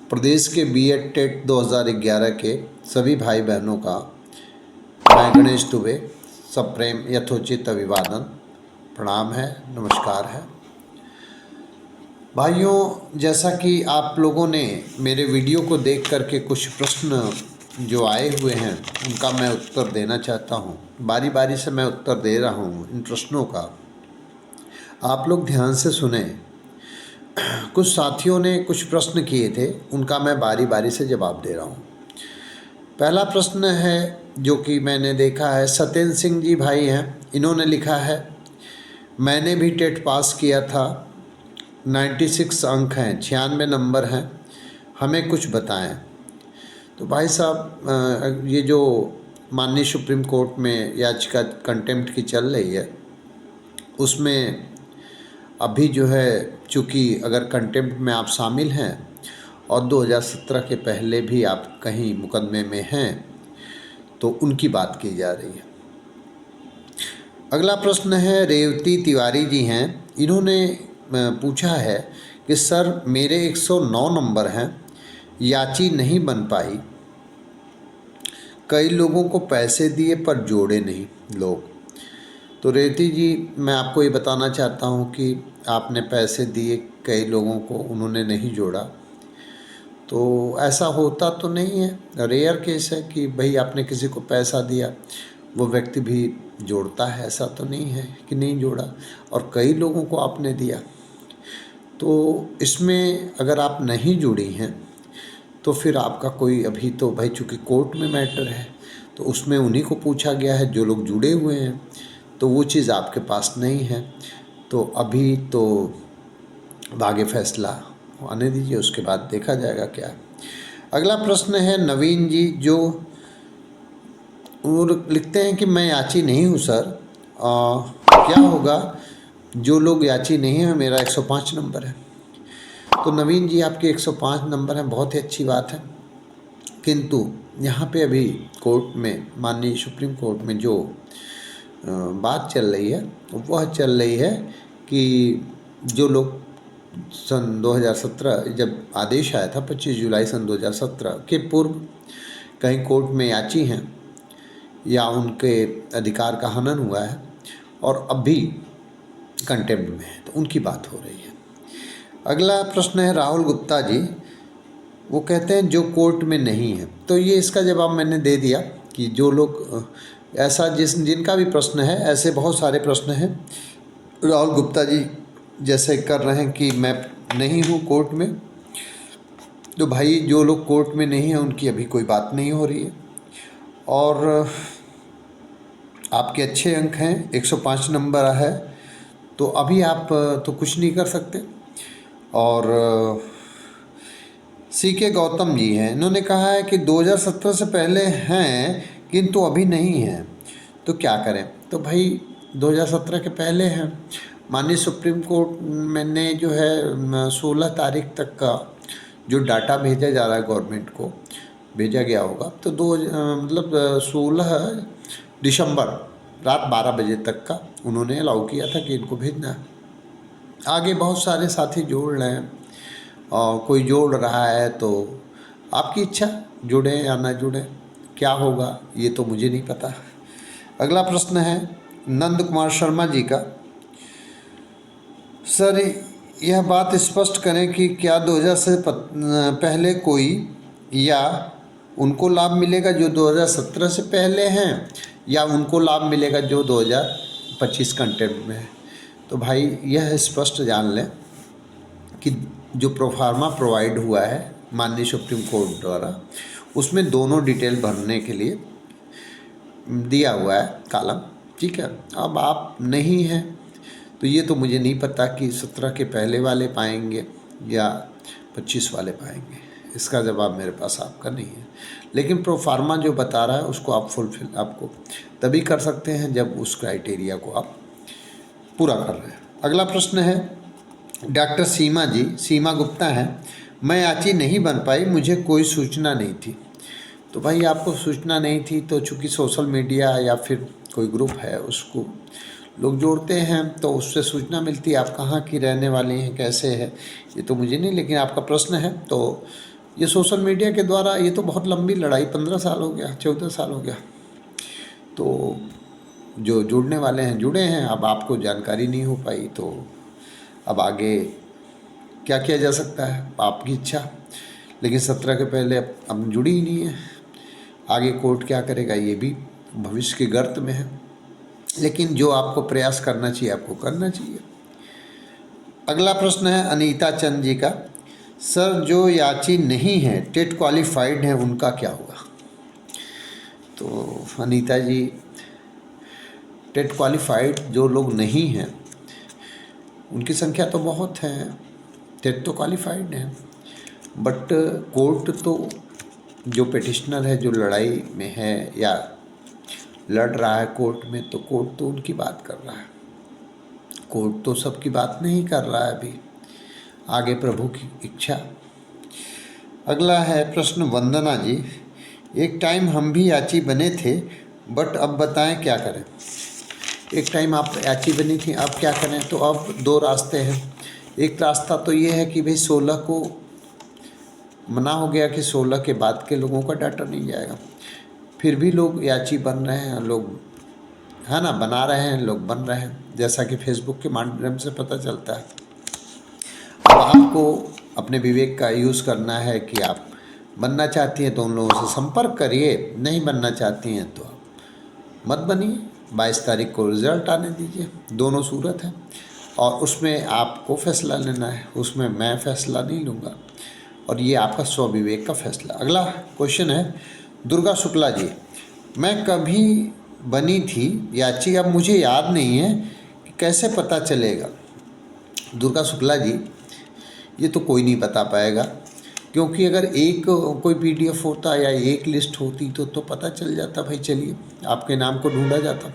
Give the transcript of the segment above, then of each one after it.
प्रदेश के BEd TET 2011 के सभी भाई बहनों का मैं गणेश दुबे सप्रेम यथोचित अभिवादन प्रणाम है, नमस्कार है। भाइयों, जैसा कि आप लोगों ने मेरे वीडियो को देख करके कुछ प्रश्न जो आए हुए हैं उनका मैं उत्तर देना चाहता हूं। बारी बारी से मैं उत्तर दे रहा हूं इन प्रश्नों का, आप लोग ध्यान से सुने। कुछ साथियों ने कुछ प्रश्न किए थे, उनका मैं बारी बारी से जवाब दे रहा हूं। पहला प्रश्न है जो कि मैंने देखा है, सत्येंद्र सिंह जी भाई हैं, इन्होंने लिखा है मैंने भी टेट पास किया था, 96 अंक हैं, 96 नंबर हैं, हमें कुछ बताएं। तो भाई साहब, ये जो माननीय सुप्रीम कोर्ट में याचिका कंटेम्प्ट की चल रही है उसमें अभी जो है, चूँकि अगर कंटेम्प्ट में आप शामिल हैं और 2017 के पहले भी आप कहीं मुकदमे में हैं तो उनकी बात की जा रही है। अगला प्रश्न है, रेवती तिवारी जी हैं, इन्होंने पूछा है कि सर मेरे 109 नंबर हैं, याची नहीं बन पाई, कई लोगों को पैसे दिए पर जोड़े नहीं लोग। तो रेवती जी, मैं आपको ये बताना चाहता हूँ कि आपने पैसे दिए कई लोगों को, उन्होंने नहीं जोड़ा, तो ऐसा होता तो नहीं है। रेयर केस है कि भाई आपने किसी को पैसा दिया वो व्यक्ति भी जोड़ता है, ऐसा तो नहीं है कि नहीं जोड़ा, और कई लोगों को आपने दिया। तो इसमें अगर आप नहीं जुड़ी हैं तो फिर आपका कोई, अभी तो भाई चूँकि कोर्ट में मैटर है तो उसमें उन्हीं को पूछा गया है जो लोग जुड़े हुए हैं, तो वो चीज़ आपके पास नहीं है। तो अभी तो आगे फैसला आने दीजिए, उसके बाद देखा जाएगा क्या है। अगला प्रश्न है नवीन जी, जो और लिखते हैं कि मैं याची नहीं हूँ सर, क्या होगा जो लोग याची नहीं है, मेरा 105 नंबर है। तो नवीन जी, आपके 105 नंबर हैं, बहुत ही अच्छी बात है, किंतु यहाँ पे अभी कोर्ट में, माननीय सुप्रीम कोर्ट में जो बात चल रही है वह चल रही है कि जो लोग सन 2017 जब आदेश आया था 25 जुलाई सन 2017 के पूर्व कहीं कोर्ट में याची हैं या उनके अधिकार का हनन हुआ है और अभी कंटेम्प्ट में है, तो उनकी बात हो रही है। अगला प्रश्न है राहुल गुप्ता जी, वो कहते हैं जो कोर्ट में नहीं है। तो ये इसका जवाब मैंने दे दिया कि जो लोग ऐसा जिनका भी प्रश्न है, ऐसे बहुत सारे प्रश्न हैं। राहुल गुप्ता जी जैसे कर रहे हैं कि मैं नहीं हूँ कोर्ट में, तो भाई जो लोग कोर्ट में नहीं हैं उनकी अभी कोई बात नहीं हो रही है, और आपके अच्छे अंक हैं, 105 नंबर है, तो अभी आप तो कुछ नहीं कर सकते। और सीके गौतम जी हैं, इन्होंने कहा है कि 2017 से पहले हैं किंतु अभी नहीं हैं, तो क्या करें। तो भाई 2017 के पहले हैं, माननीय सुप्रीम कोर्ट मैंने जो है 16 तारीख तक का जो डाटा भेजा जा रहा है गवर्नमेंट को, भेजा गया होगा, तो 16 दिसंबर रात 12 बजे तक का उन्होंने अलाउ किया था कि इनको भेजना है। आगे बहुत सारे साथी जोड़ रहे हैं और कोई जोड़ रहा है, तो आपकी इच्छा, जुड़े या ना जुड़े, क्या होगा ये तो मुझे नहीं पता। अगला प्रश्न है नंद कुमार शर्मा जी का, सर यह बात स्पष्ट करें कि क्या 2000 से पहले कोई या उनको लाभ मिलेगा जो 2017 से पहले हैं, या उनको लाभ मिलेगा जो 2025 कंटेम्प्ट में है। तो भाई यह स्पष्ट जान लें कि जो प्रोफार्मा प्रोवाइड हुआ है माननीय सुप्रीम कोर्ट द्वारा, उसमें दोनों डिटेल भरने के लिए दिया हुआ है कॉलम, ठीक है। अब आप नहीं हैं तो ये तो मुझे नहीं पता कि 17 के पहले वाले पाएंगे या 25 वाले पाएंगे, इसका जवाब मेरे पास आपका नहीं है। लेकिन प्रोफार्मा जो बता रहा है उसको आप फुलफिल आपको तभी कर सकते हैं जब उस क्राइटेरिया को आप पूरा कर रहे हैं। अगला प्रश्न है डॉक्टर सीमा जी, सीमा गुप्ता हैं, मैं याची नहीं बन पाई, मुझे कोई सूचना नहीं थी। तो भाई आपको सूचना नहीं थी तो चूँकि सोशल मीडिया या फिर कोई ग्रुप है उसको लोग जोड़ते हैं तो उससे सूचना मिलती है, आप कहाँ की रहने वाली हैं, कैसे है, ये तो मुझे नहीं, लेकिन आपका प्रश्न है तो ये सोशल मीडिया के द्वारा ये तो बहुत लंबी लड़ाई, 15 साल हो गया, 14 साल हो गया। तो जो जुड़ने वाले हैं जुड़े हैं, अब आपको जानकारी नहीं हो पाई तो अब आगे क्या किया जा सकता है, आपकी इच्छा। लेकिन 17 के पहले अब जुड़ी ही नहीं है, आगे कोर्ट क्या करेगा ये भी भविष्य के गर्त में है। लेकिन जो आपको प्रयास करना चाहिए आपको करना चाहिए। अगला प्रश्न है अनीता चंद जी का, सर जो याची नहीं है टेट क्वालिफाइड हैं उनका क्या होगा? तो अनीता जी, टेट क्वालिफाइड जो लोग नहीं हैं उनकी संख्या तो बहुत है, टेट तो क्वालिफाइड है, बट कोर्ट तो जो पिटिशनर है जो लड़ाई में है या लड़ रहा है कोर्ट में, तो कोर्ट तो उनकी बात कर रहा है, कोर्ट तो सबकी बात नहीं कर रहा है अभी, आगे प्रभु की इच्छा। अगला है प्रश्न वंदना जी, एक टाइम हम भी याची बने थे बट अब बताएं क्या करें? एक टाइम आप याची बनी थी, अब क्या करें? तो अब दो रास्ते हैं। एक रास्ता तो ये है कि भाई 16 को मना हो गया कि 16 के बाद के लोगों का डाटा नहीं जाएगा, फिर भी लोग याची बन रहे हैं, लोग है ना बना रहे हैं, लोग बन रहे हैं, जैसा कि फेसबुक के माध्यम से पता चलता है। अब आपको अपने विवेक का यूज़ करना है कि आप बनना चाहती हैं तो उन लोगों से संपर्क करिए, नहीं बनना चाहती हैं तो आप मत बनिए। 22 तारीख को रिज़ल्ट आने दीजिए, दोनों सूरत है और उसमें आपको फैसला लेना है, उसमें मैं फैसला नहीं लूँगा और ये आपका स्वविवेक का फैसला। अगला क्वेश्चन है दुर्गा शुक्ला जी, मैं कभी बनी थी याची, अब मुझे याद नहीं है कि कैसे पता चलेगा? दुर्गा शुक्ला जी, ये तो कोई नहीं बता पाएगा, क्योंकि अगर एक कोई PDF होता या एक लिस्ट होती तो पता चल जाता, भाई चलिए आपके नाम को ढूंढा जाता।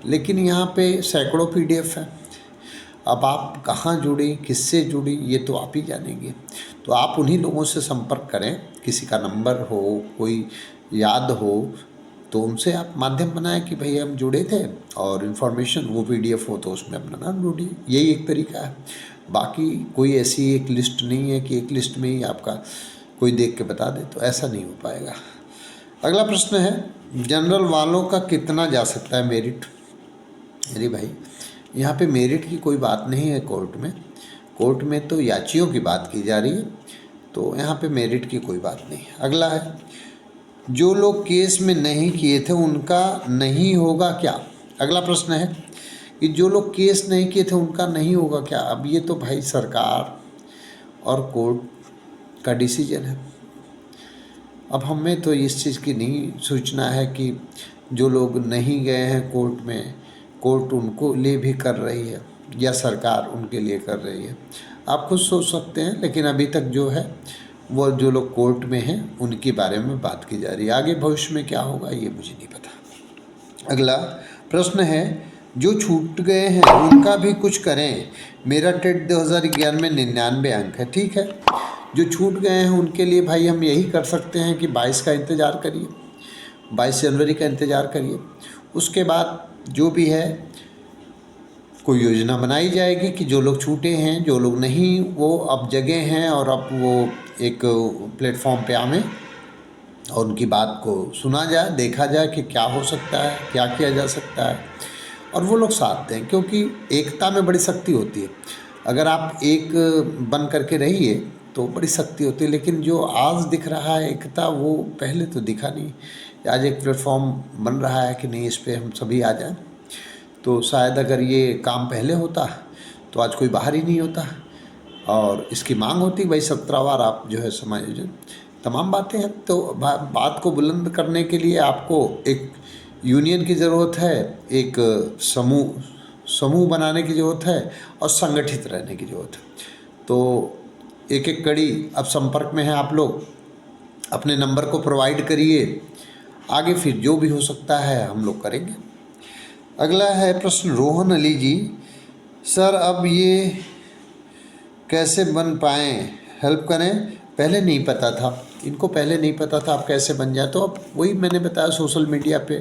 लेकिन यहाँ पे सैकड़ों PDF है, अब आप कहाँ जुड़ी, किससे जुड़ी, ये तो आप ही जानेंगे। तो आप उन्हीं लोगों से संपर्क करें, किसी का नंबर हो, कोई याद हो तो उनसे आप माध्यम बनाएं कि भाई हम जुड़े थे और इन्फॉर्मेशन वो PDF हो तो उसमें अपना नाम ढूंढिए, यही एक तरीका है। बाकी कोई ऐसी एक लिस्ट नहीं है कि एक लिस्ट में ही आपका कोई देख के बता दे, तो ऐसा नहीं हो पाएगा। अगला प्रश्न है जनरल वालों का कितना जा सकता है मेरिट? अरे भाई, यहाँ पे मेरिट की कोई बात नहीं है कोर्ट में तो याचियों की बात की जा रही है, तो यहाँ पे मेरिट की कोई बात नहीं है। अगला है जो लोग केस में नहीं किए थे उनका नहीं होगा क्या? अगला प्रश्न है कि जो लोग केस नहीं किए थे उनका नहीं होगा क्या? अब ये तो भाई सरकार और कोर्ट का डिसीजन है, अब हमें तो इस चीज़ की नहीं सूचना है कि जो लोग नहीं गए हैं कोर्ट में, कोर्ट उनको लिए भी कर रही है या सरकार उनके लिए कर रही है। आप खुद सोच सकते हैं, लेकिन अभी तक जो है वो जो लोग कोर्ट में हैं उनके बारे में बात की जा रही है, आगे भविष्य में क्या होगा ये मुझे नहीं पता। अगला प्रश्न है जो छूट गए हैं उनका भी कुछ करें, मेरा टेट 2011 में 99 अंक है, ठीक है। जो छूट गए हैं उनके लिए भाई हम यही कर सकते हैं कि 22 का इंतज़ार करिए, 22 जनवरी का इंतज़ार करिए, उसके बाद जो भी है कोई योजना बनाई जाएगी कि जो लोग छूटे हैं, जो लोग नहीं वो अब जगह हैं और अब वो एक प्लेटफॉर्म पे आवें और उनकी बात को सुना जाए, देखा जाए कि क्या हो सकता है, क्या किया जा सकता है और वो लोग साथ दें, क्योंकि एकता में बड़ी शक्ति होती है। अगर आप एक बन करके रहिए तो बड़ी शक्ति होती है, लेकिन जो आज दिख रहा है एकता वो पहले तो दिखा नहीं। आज एक प्लेटफॉर्म बन रहा है कि नहीं इस पर हम सभी आ जाएं, तो शायद अगर ये काम पहले होता तो आज कोई बाहर ही नहीं होता और इसकी मांग होती भाई 17 बार आप जो है समायोजन, तमाम बातें हैं। तो बात को बुलंद करने के लिए आपको एक यूनियन की ज़रूरत है, एक समूह बनाने की ज़रूरत है और संगठित रहने की ज़रूरत है। तो एक एक कड़ी अब संपर्क में है आप लोग, अपने नंबर को प्रोवाइड करिए, आगे फिर जो भी हो सकता है हम लोग करेंगे। अगला है प्रश्न रोहन अली जी, सर अब ये कैसे बन पाएँ, हेल्प करें, पहले नहीं पता था इनको, पहले नहीं पता था, अब कैसे बन जाए? तो अब वही मैंने बताया, सोशल मीडिया पे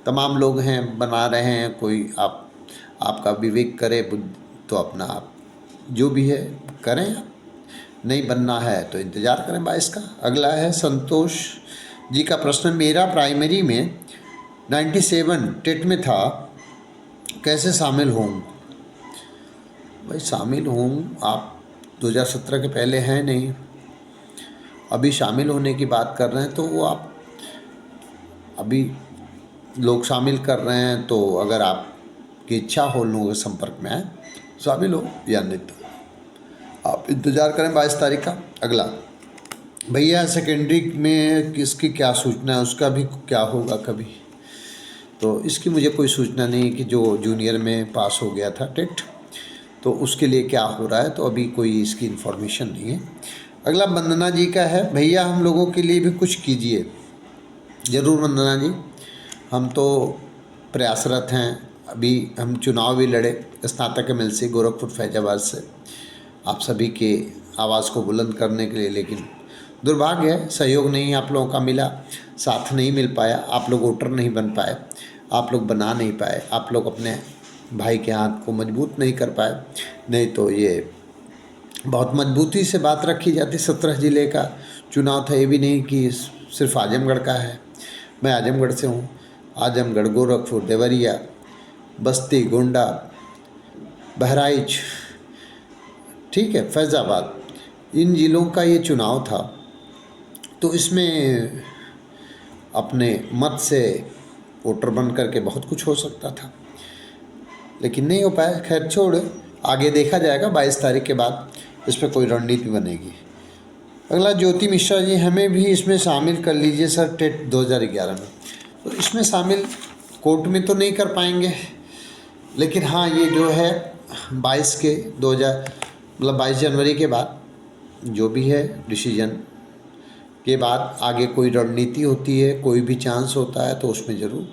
तमाम लोग हैं बना रहे हैं, कोई आपका विवेक करे तो अपना आप जो भी है करें, नहीं बनना है तो इंतज़ार करें 22 का। अगला है संतोष जी का प्रश्न, मेरा प्राइमरी में 97 टेट में था, कैसे शामिल हों? भाई शामिल हों, आप 2017 के पहले हैं नहीं, अभी शामिल होने की बात कर रहे हैं, तो वो आप अभी लोग शामिल कर रहे हैं, तो अगर आपकी इच्छा हो लोगों के संपर्क में आए शामिल हो, या नहीं तो आप इंतज़ार करें 22 तारीख का। अगला, भैया सेकेंडरी में किसकी क्या सूचना है, उसका भी क्या होगा कभी? तो इसकी मुझे कोई सूचना नहीं कि जो जूनियर में पास हो गया था टेट, तो उसके लिए क्या हो रहा है, तो अभी कोई इसकी इन्फॉर्मेशन नहीं है। अगला वंदना जी का है, भैया हम लोगों के लिए भी कुछ कीजिए। ज़रूर वंदना जी, हम तो प्रयासरत हैं। अभी हम चुनाव भी लड़े स्नातक एमएलसी गोरखपुर फैजाबाद से आप सभी के आवाज़ को बुलंद करने के लिए, लेकिन दुर्भाग्य है सहयोग नहीं आप लोगों का मिला, साथ नहीं मिल पाया, आप लोग वोटर नहीं बन पाए, आप लोग बना नहीं पाए, आप लोग अपने भाई के हाथ को मजबूत नहीं कर पाए। नहीं तो ये बहुत मजबूती से बात रखी जाती। 17 ज़िले का चुनाव था, ये भी नहीं कि सिर्फ आजमगढ़ का है। मैं आजमगढ़ से हूँ, आजमगढ़, गोरखपुर, देवरिया, बस्ती, गोंडा, बहराइच, ठीक है, फैज़ाबाद, इन ज़िलों का ये चुनाव था। तो इसमें अपने मत से वोटर बन करके बहुत कुछ हो सकता था, लेकिन नहीं हो पाया। खैर छोड़, आगे देखा जाएगा 22 तारीख के बाद इस पर कोई रणनीति बनेगी। अगला, ज्योति मिश्रा जी, हमें भी इसमें शामिल कर लीजिए सर, टेट 2011 में। तो इसमें शामिल कोर्ट में तो नहीं कर पाएंगे, लेकिन हाँ ये जो है 22 के 22 जनवरी के बाद जो भी है डिसीजन के बाद आगे कोई रणनीति होती है, कोई भी चांस होता है, तो उसमें ज़रूर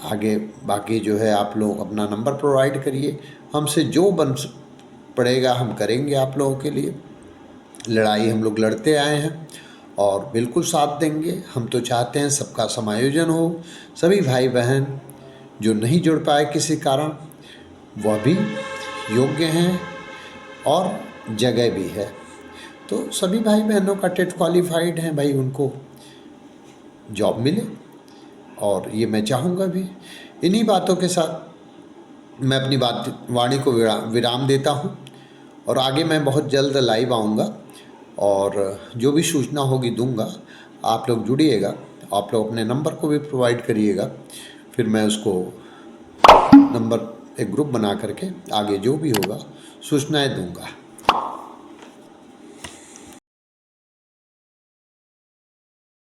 आगे बाकी जो है आप लोग अपना नंबर प्रोवाइड करिए, हमसे जो बन पड़ेगा हम करेंगे आप लोगों के लिए। लड़ाई हम लोग लड़ते आए हैं और बिल्कुल साथ देंगे। हम तो चाहते हैं सबका समायोजन हो, सभी भाई बहन जो नहीं जुड़ पाए किसी कारण वह भी योग्य हैं और जगह भी है, तो सभी भाई बहनों का टेट क्वालिफाइड हैं भाई, उनको जॉब मिले, और ये मैं चाहूँगा भी। इन्हीं बातों के साथ मैं अपनी वाणी को विराम देता हूँ, और आगे मैं बहुत जल्द लाइव आऊँगा और जो भी सूचना होगी दूंगा। आप लोग जुड़िएगा, आप लोग अपने नंबर को भी प्रोवाइड करिएगा, फिर मैं उसको नंबर एक ग्रुप बना करके आगे जो भी होगा सूचनाएं दूंगा।